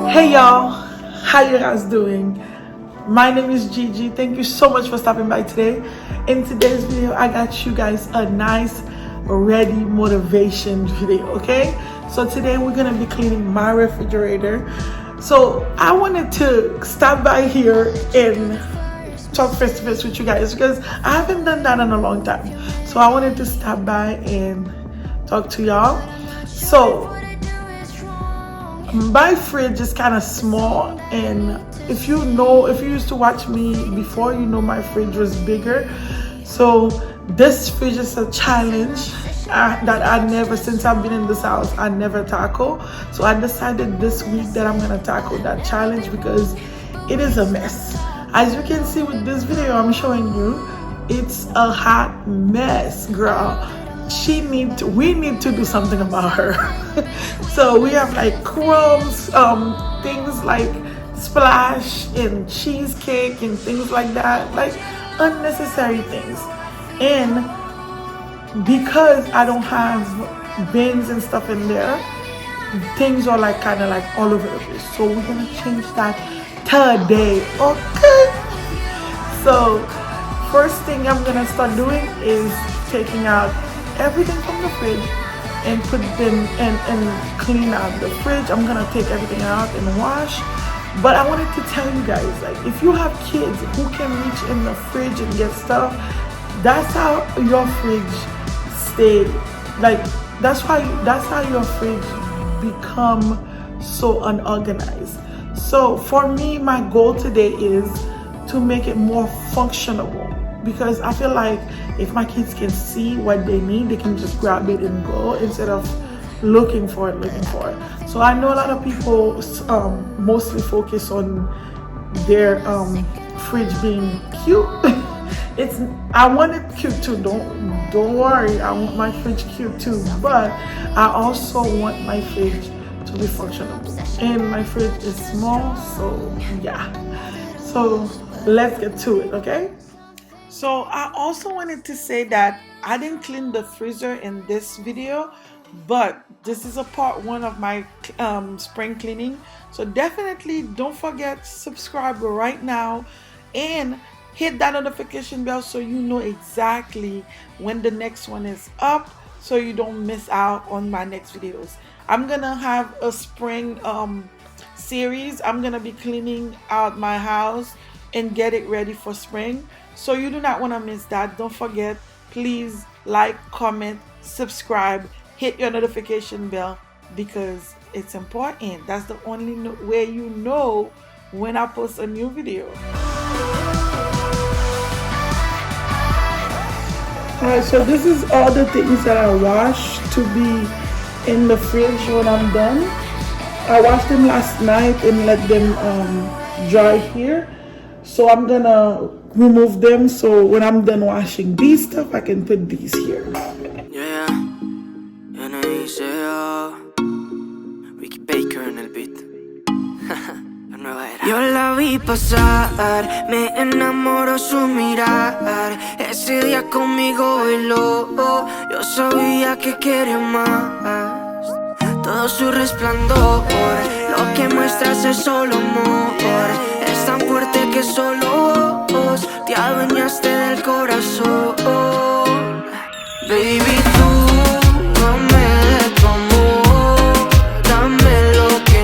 Hey y'all, how you guys doing? My name is Gigi. Thank you so much for stopping by today. In today's video, I got you guys a nice, ready motivation video, okay? So today we're gonna be cleaning my refrigerator. So I wanted to stop by here and talk face to face with you guys because I haven't done that in a long time. So I wanted to stop by and talk to y'all. So my fridge is kind of small, and if you used to watch me before, you know my fridge was bigger. So this fridge is a challenge that I never, since I've been in this house, I never tackle. So I decided this week that I'm gonna tackle that challenge because it is a mess. As you can see with this video I'm showing you, it's a hot mess, girl. We need to do something about her. So we have like crumbs, things like splash and cheesecake and things like that, like unnecessary things. And because I don't have bins and stuff in there, things are like kind of like all over the place. So we're gonna change that today, okay? So first thing I'm gonna start doing is taking out everything from the fridge and put them and clean out the fridge. I'm gonna take everything out and wash. But I wanted to tell you guys, like, if you have kids who can reach in the fridge and get stuff, that's how your fridge stay. Like, that's how your fridge become so unorganized. So for me, my goal today is to make it more functional, because I feel like if my kids can see what they need, they can just grab it and go instead of looking for it. So I know a lot of people mostly focus on their fridge being cute. I want it cute too. Don't worry. I want my fridge cute too, but I also want my fridge to be functional. And my fridge is small, so yeah. So let's get to it, okay? So I also wanted to say that I didn't clean the freezer in this video, but this is a part one of my spring cleaning. So definitely don't forget to subscribe right now and hit that notification bell so you know exactly when the next one is up, so you don't miss out on my next videos. I'm gonna have a spring series. I'm gonna be cleaning out my house and get it ready for spring. So you do not want to miss that. Don't forget, please like, comment, subscribe, hit your notification bell because it's important. That's the only way you know when I post a new video. Alright, so this is all the things that I wash to be in the fridge when I'm done. I washed them last night and let them dry here. So I'm gonna remove them, so when I'm done washing these stuff, I can put these here. Yeah, Ricky Baker en el beat. La nueva era. Yo la vi pasar, me enamoró su mirar. Ese día conmigo bailó, yo sabía que quería más. Todo su resplandor, lo que muestras es solo amor. Es tan fuerte que solo vos te adueñaste del corazón. Baby, tú dame de tu amor, dame lo que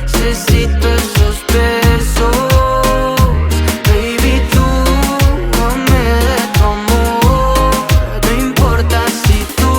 necesito, esos besos. Baby, tú dame de tu amor, no importa si tú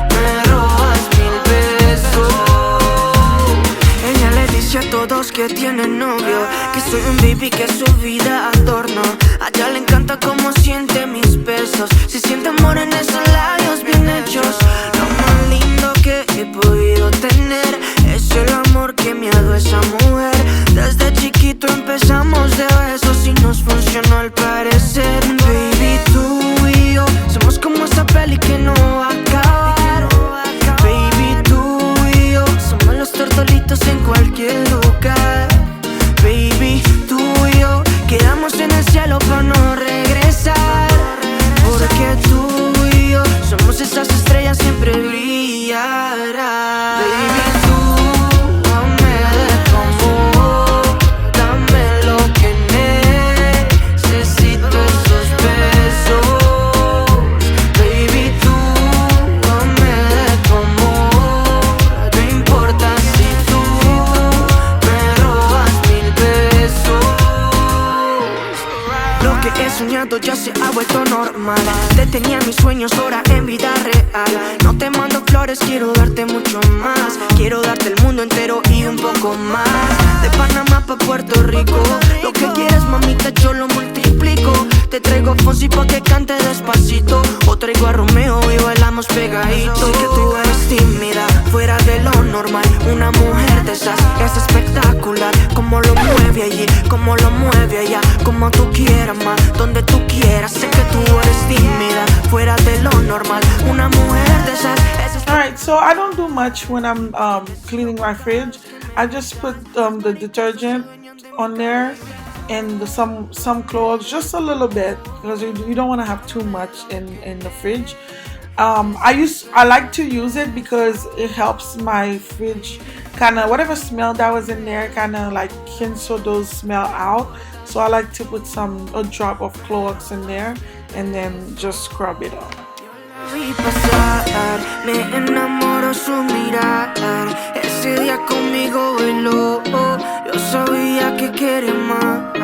me robas 1000 besos. Ella le dice a todos que tiene novio, que soy un baby, que su vida adorno. A ella le encanta cómo siente mis besos, se siente amor en esos labios bien hechos. Lo más lindo que he podido tener es el amor que me ha dado esa mujer. Desde chiquito empezamos de besos y nos funcionó al parecer. Baby, tú y yo somos como esa peli que no va a acabar. Baby, tú y yo somos los tortolitos en cualquier lugar. Baby, tú y yo quedamos en el cielo para no regresar, porque Te tenía mis sueños ahora en vida real. No te mando flores, quiero darte mucho más. Quiero darte el mundo entero y un poco más. De Panamá pa' Puerto Rico, lo que quieres, mamita, yo lo multiplico. Te traigo Fonsi pa' que cante despacito, o traigo a Romeo y bailamos pegaditos. Sé que tú eres tímida, fuera de lo normal. Una mujer de esas es espectacular. Como lo mueve allí, como lo mueve allá. Como tú quieras, más, donde tú quieras. Sé que tú eres tímida, fuera de lo normal. Una mujer de esas es... Alright, so I don't do much when I'm cleaning my fridge. I just put the detergent on there and some clothes, just a little bit, because you don't want to have too much in the fridge. I like to use it because it helps my fridge kind of, whatever smell that was in there, kind of like cancel those smell out. So I like to put a drop of Clorox in there and then just scrub it up. Vi pasar, me enamoró su mirar. Ese día conmigo bailó. Yo sabía que quería más.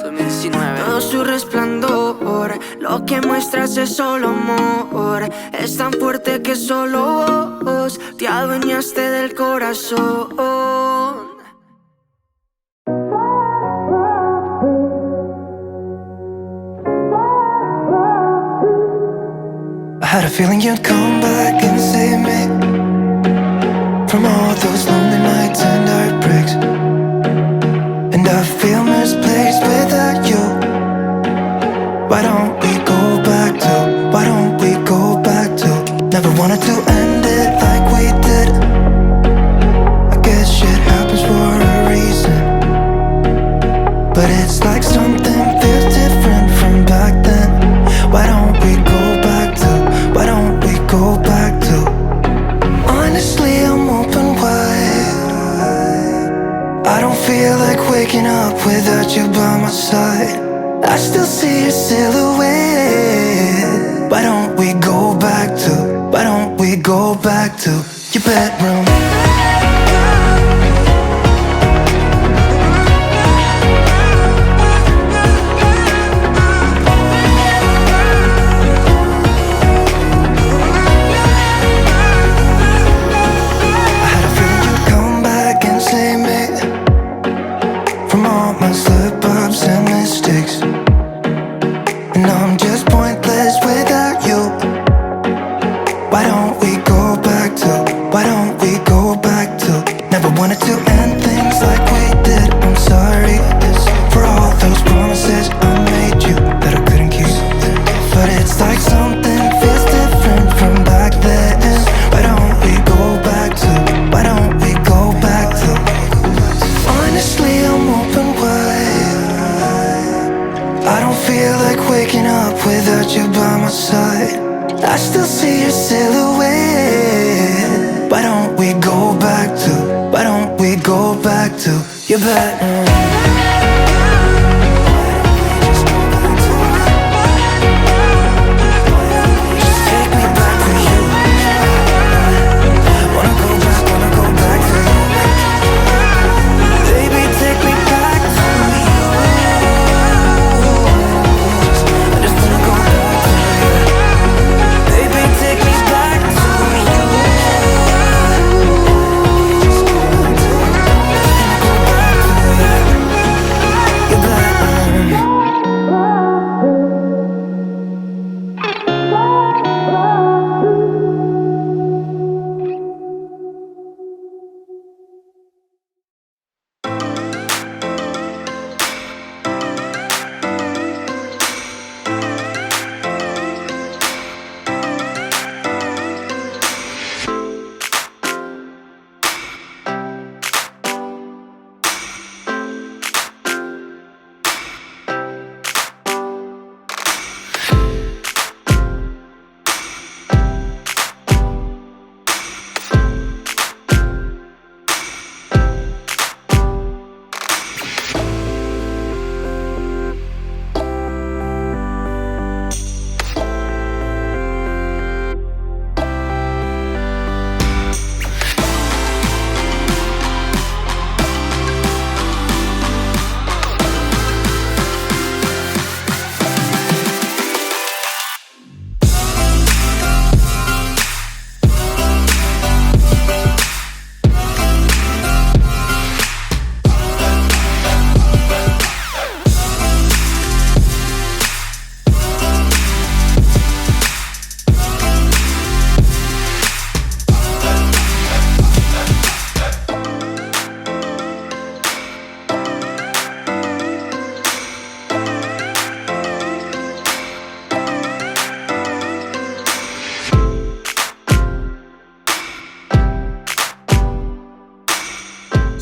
2019. Todo su resplandor, lo que muestras es solo amor. Es tan fuerte que solo vos te adueñaste del corazón. I had a feeling you'd come back and save me from all those lonely nights and heartbreaks. And I feel misplaced without you. Why don't we go back to, why don't we go back to? Never wanted to end it like we did. I guess shit happens for a reason. But it's like something feels different from back then. Why don't we go back to, why don't we go back to? Honestly, I'm open wide. I don't feel like waking up without you by my side. I still see your silhouette. Why don't we go back to, why don't we go back to your bedroom? I still see your silhouette. Why don't we go back to, why don't we go back to your bedroom?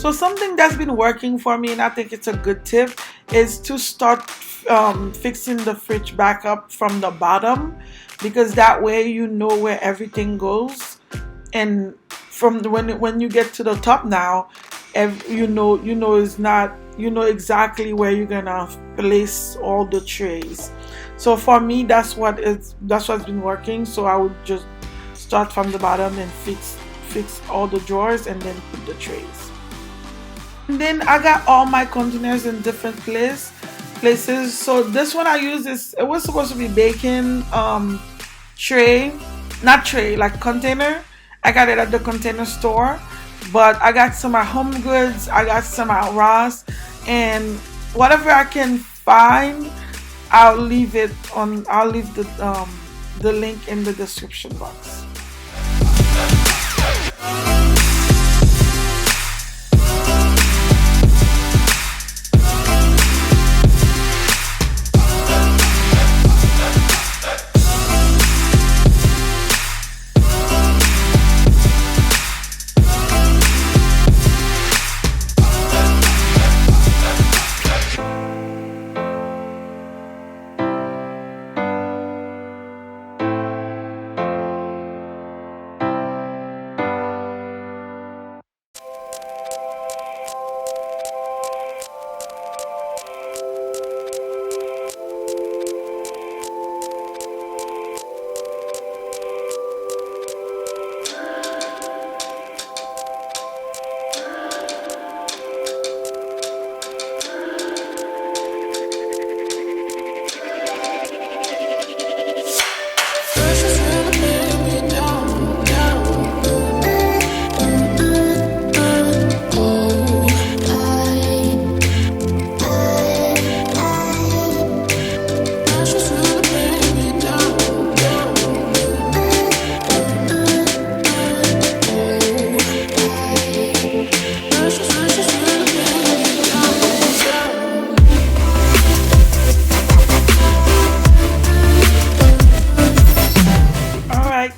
So something that's been working for me, and I think it's a good tip, is to start fixing the fridge back up from the bottom, because that way you know where everything goes, and from when you get to the top now, you know it's not, you know exactly where you're gonna place all the trays. So for me, that's what's been working. So I would just start from the bottom and fix all the drawers and then put the trays. And then I got all my containers in different places. So this one I use is, it was supposed to be baking tray, not tray, like container. I got it at the container store, but I got some at Home Goods, I got some at Ross, and whatever I can find, I'll leave the link in the description box.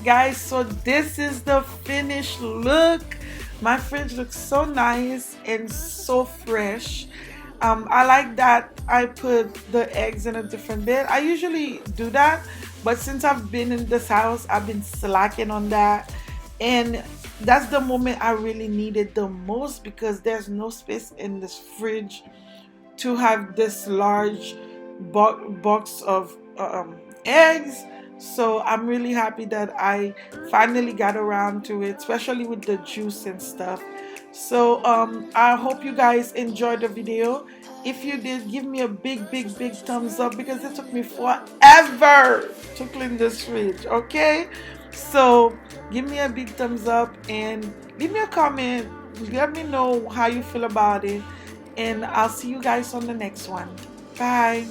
Guys, so this is the finished look. My fridge looks so nice and so fresh. I like that I put the eggs in a different bed. I usually do that, but since I've been in this house, I've been slacking on that, and that's the moment I really need it the most, because there's no space in this fridge to have this large box of eggs. So I'm really happy that I finally got around to it, especially with the juice and stuff. So I hope you guys enjoyed the video. If you did, give me a big thumbs up, because it took me forever to clean this fridge, okay? So give me a big thumbs up and leave me a comment. Let me know how you feel about it, and I'll see you guys on the next one. Bye.